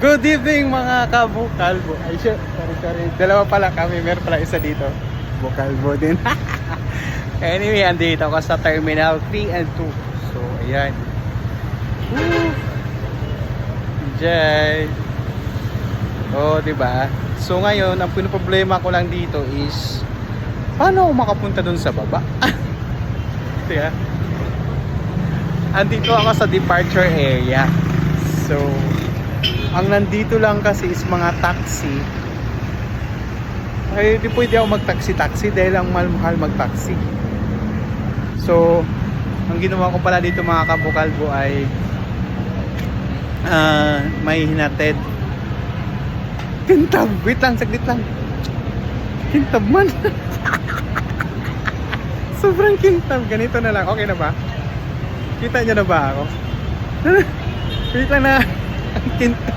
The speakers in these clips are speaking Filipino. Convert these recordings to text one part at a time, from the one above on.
Good evening mga kabukalbo. Ay shit, sorry. Dalawa pala kami, meron pala isa dito. Bukalbo din. Anyway, andito ako sa Terminal 3 and 2. So, ayan. Woo! Enjoy! Oh, diba? So ngayon, ang pinoproblema ko lang dito is paano ako makapunta dun sa baba? Diba? Andito ako sa departure area. So, ang nandito lang kasi is mga taxi. Ay, di pwede ako mag-taxi dahil ang mahal mag-taxi. So, ang ginawa ko pala dito mga kabukalbo ay may hinatid. Kintab! Wait lang, saglit lang. Kintab man. Sobrang kintab. Ganito na lang. Okay na ba? Kita nyo na ba ako? Wait lang na. Ang kintab.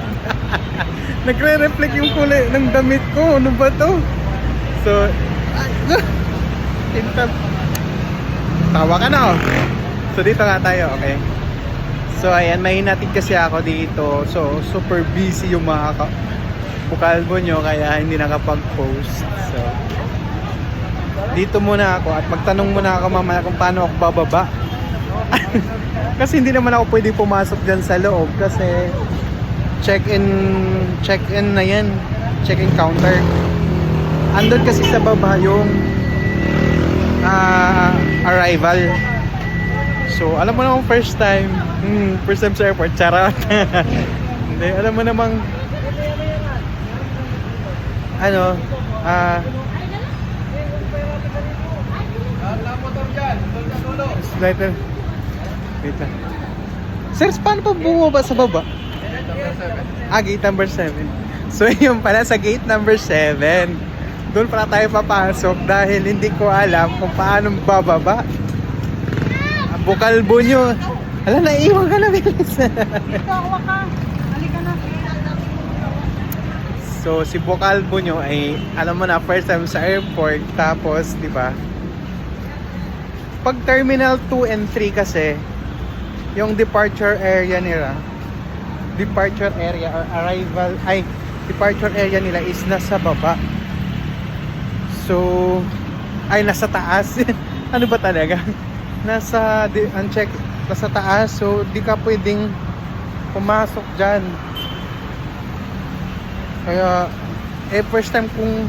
Nagre-reflect yung kulay ng damit ko. Ano ba to? So, kintab. Tawa ka na oh. So, dito nga tayo, okay? So, ayan, may hinatid kasi ako dito. So, super busy yung mga bukalbo nyo, kaya hindi nakapag-post. So, dito muna ako at magtanong muna ako mamaya kung paano ako bababa. Kasi hindi naman ako pwede pumasok dyan sa loob kasi check-in na yan, check-in counter. Andun kasi sa baba yung arrival. So alam mo namang first time sa airport, charot. Hindi, alam mo namang ano, later. Wait lang. Sir, paano pa bumaba sa baba? Gate number 7. So yun pala sa gate number 7. Doon pala tayo papasok dahil hindi ko alam kung paano bababa. Ang bukalbo nyo. Hala, naiwan ka na, bilis. Tawa ka. Halika na. So si bukalbo nyo ay alam mo na first time sa airport. Tapos di ba? Pag terminal 2 and 3 kasi yung departure area nila, departure area or arrival departure area nila is nasa baba. So nasa taas. Ano ba talaga? Nasa taas. So di ka pwedeng pumasok dyan. Kaya first time kong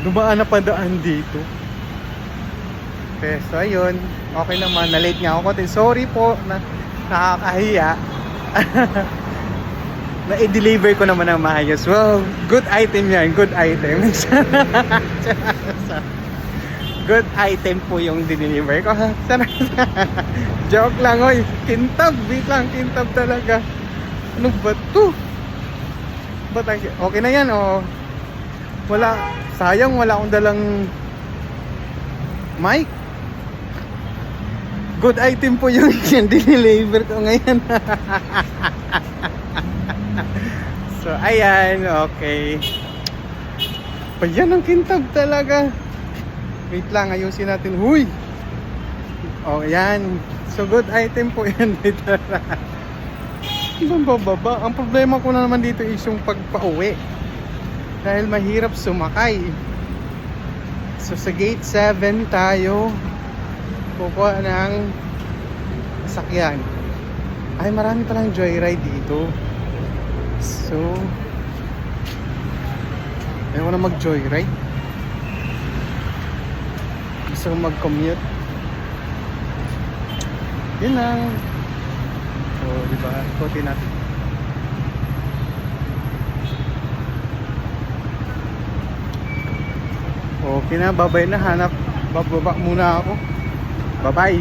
dumaan na padaan dito. Okay, so ayun, okay naman, na-late nga ako. Sorry po, nakakahiya. Na-deliver ko naman ng maayos. Well, good item yan, good item. Good item po yung deliver ko. Joke lang, oy. Kintab, wait lang, kintab talaga. Ano ba to? Okay na yan, oh. Wala, sayang wala akong dalang mic. Good item po yung deliver ko ngayon. So, ayan. Okay. Ayan ang kintab talaga. Wait lang, ayusin natin. Huy! Oh, ayan. So, good item po yan dito. Ibang bababa. Ang problema ko na naman dito is yung pagpa-uwi. Dahil mahirap sumakay. So, sa gate 7 tayo kukuha ng sakyan. Ay, marami palang joyride dito. So, ayaw ko na mag-joyride. Gusto ko mag-commute. Yun lang. So, diba? Ikutin natin. Okay na, babay na. Bababa muna ako. Bye-bye.